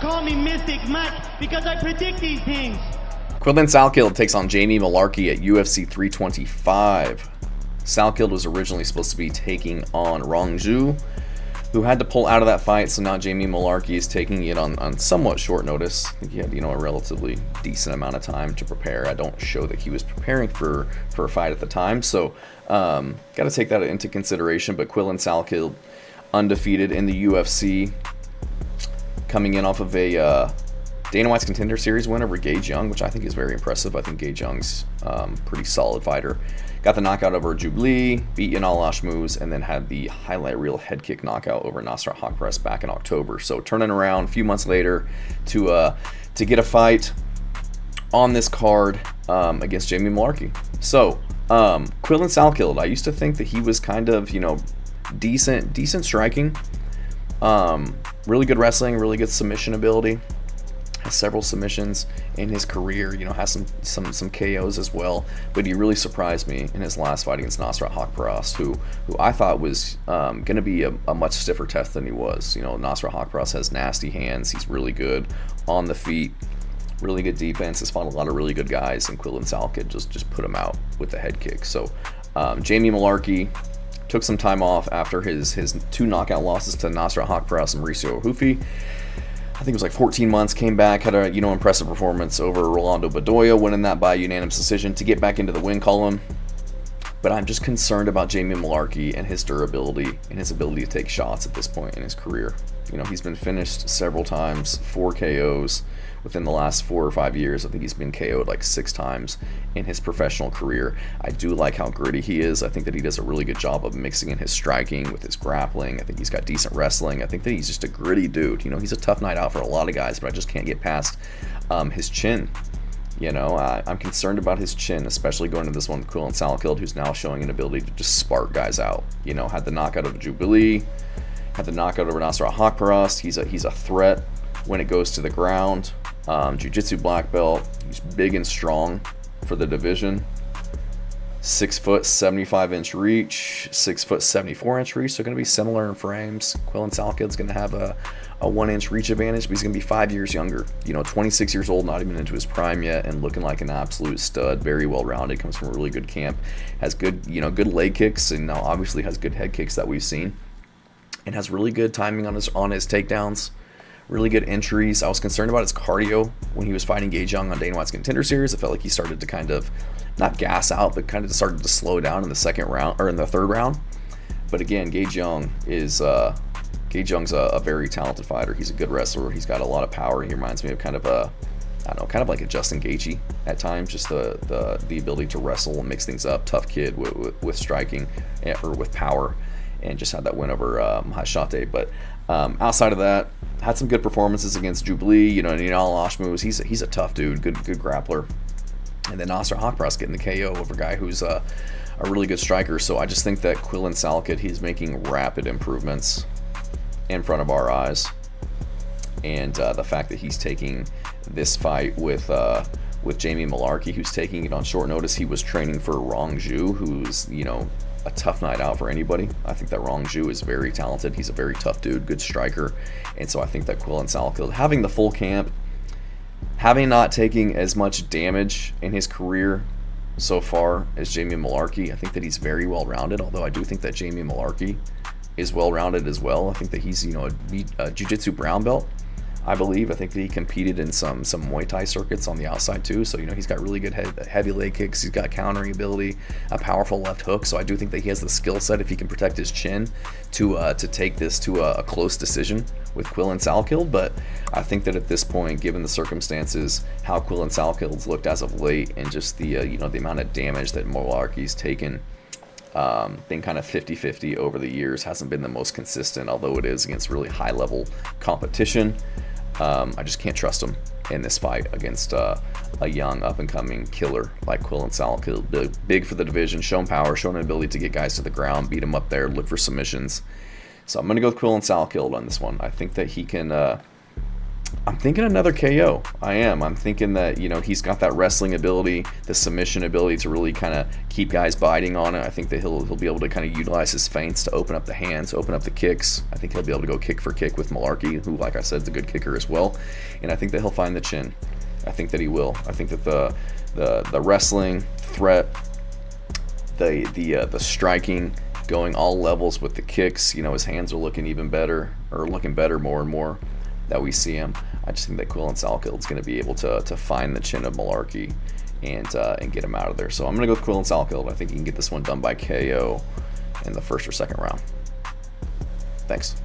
call me Mystic Mike because I predict these things. Quillan Salkilld takes on Jamie Mullarkey at UFC 325. Salkilld was originally supposed to be taking on Rong Zhu, who had to pull out of that fight, so now Jamie Mullarkey is taking it on somewhat short notice. I think he had, a relatively decent amount of time to prepare. I don't show that he was preparing for a fight at the time, so got to take that into consideration. But Quillan Salkilld, undefeated in the UFC, coming in off of a Dana White's Contender Series win over Gage Young, which I think is very impressive. I think Gage Young's pretty solid fighter. Got the knockout over Jubilee, beat Yanal Ashmouz, and then had the highlight reel head kick knockout over Nasrat Haqparast back in October. So turning around a few months later to get a fight on this card against Jamie Mullarkey. So Quillan Salkilld, I used to think that he was kind of decent striking, really good wrestling, really good submission ability. Has several submissions in his career, has some KOs as well, but he really surprised me in his last fight against Nasrat Haqparast, who I thought was going to be a much stiffer test than he was. Nasrat Haqparast has nasty hands. He's really good on the feet, really good defense. Has fought a lot of really good guys, and Quillan Salkilld just put him out with the head kick. So Jamie Mullarkey took some time off after his 2 knockout losses to Nasrat Haqparast and Mauricio Ohufi. I think it was like 14 months, came back, had a impressive performance over Rolando Bedoya, winning that by unanimous decision to get back into the win column. But I'm just concerned about Jamie Mullarkey and his durability and his ability to take shots at this point in his career. He's been finished several times, 4 KOs within the last 4 or 5 years. I think he's been KO'd like 6 times in his professional career. I do like how gritty he is. I think that he does a really good job of mixing in his striking with his grappling. I think he's got decent wrestling. I think that he's just a gritty dude. He's a tough night out for a lot of guys, but I just can't get past his chin. I'm concerned about his chin, especially going to this one with Quillan Salkilld, who's now showing an ability to just spark guys out. Had the knockout of Jubilee, had the knockout over Nasrat Haqparast. He's a threat when it goes to the ground. Jiu-Jitsu black belt. He's big and strong for the division. 6 foot 75-inch reach, 6 foot 74-inch reach. So going to be similar in frames. Quillan Salkild's going to have a 1-inch reach advantage, but he's going to be 5 years younger. 26 years old, not even into his prime yet, and looking like an absolute stud. Very well rounded. Comes from a really good camp. Has good good leg kicks, and now obviously has good head kicks that we've seen, and has really good timing on his takedowns. Really good entries. I was concerned about his cardio when he was fighting Gage Young on Dana White's Contender Series. I felt like he started to kind of not gas out, but kind of started to slow down in the second round or in the third round. But again, Gage Young's a very talented fighter. He's a good wrestler. He's got a lot of power. He reminds me of kind of like a Justin Gaethje at times. Just the ability to wrestle and mix things up. Tough kid with striking or with power, and just had that win over Mahashate. But outside of that, had some good performances against Jubilee, Yanal Ashmouz. He's a tough dude, good grappler. And then Nasrat Haqparast getting the KO over a guy who's a really good striker. So I just think that Quillan Salkilld, he's making rapid improvements in front of our eyes. And the fact that he's taking this fight with Jamie Mullarkey, who's taking it on short notice. He was training for Rong Zhu, who's, a tough night out for anybody. I think that Rong Zhu is very talented. He's a very tough dude, good striker. And so I think that Quillan Salkilld, having the full camp, having not taking as much damage in his career so far as Jamie Mullarkey, I think that he's very well-rounded, although I do think that Jamie Mullarkey is well-rounded as well. I think that he's, a jiu-jitsu brown belt, I believe. I think that he competed in some Muay Thai circuits on the outside too. So, he's got really good heavy leg kicks. He's got countering ability, a powerful left hook. So I do think that he has the skill set, if he can protect his chin, to take this to a close decision with Quillan Salkilld. But I think that at this point, given the circumstances, how Quillan Salkild's looked as of late, and just the the amount of damage that Mullarkey's taken, been kind of 50-50 over the years, hasn't been the most consistent, although it is against really high-level competition. I just can't trust him in this fight against a young, up-and-coming killer like Quillan Salkilld. Big for the division, shown power, shown an ability to get guys to the ground, beat him up there, look for submissions. So I'm going to go with Quillan Salkilld on this one. I think that he can I'm thinking another KO. I am. I'm thinking that, you know, he's got that wrestling ability, the submission ability to really kind of keep guys biting on it. I think that he'll be able to kind of utilize his feints to open up the hands, open up the kicks. I think he'll be able to go kick for kick with Mullarkey, who, like I said, is a good kicker as well. And I think that he'll find the chin. I think that he will. I think that the wrestling threat, the striking, going all levels with the kicks, you know, his hands are looking even better, or looking better more and more that we see him. I just think that Quillan Salkilld is going to be able to find the chin of Mullarkey and get him out of there. So I'm going to go with Quillan Salkilld. I think he can get this one done by KO in the first or second round. Thanks.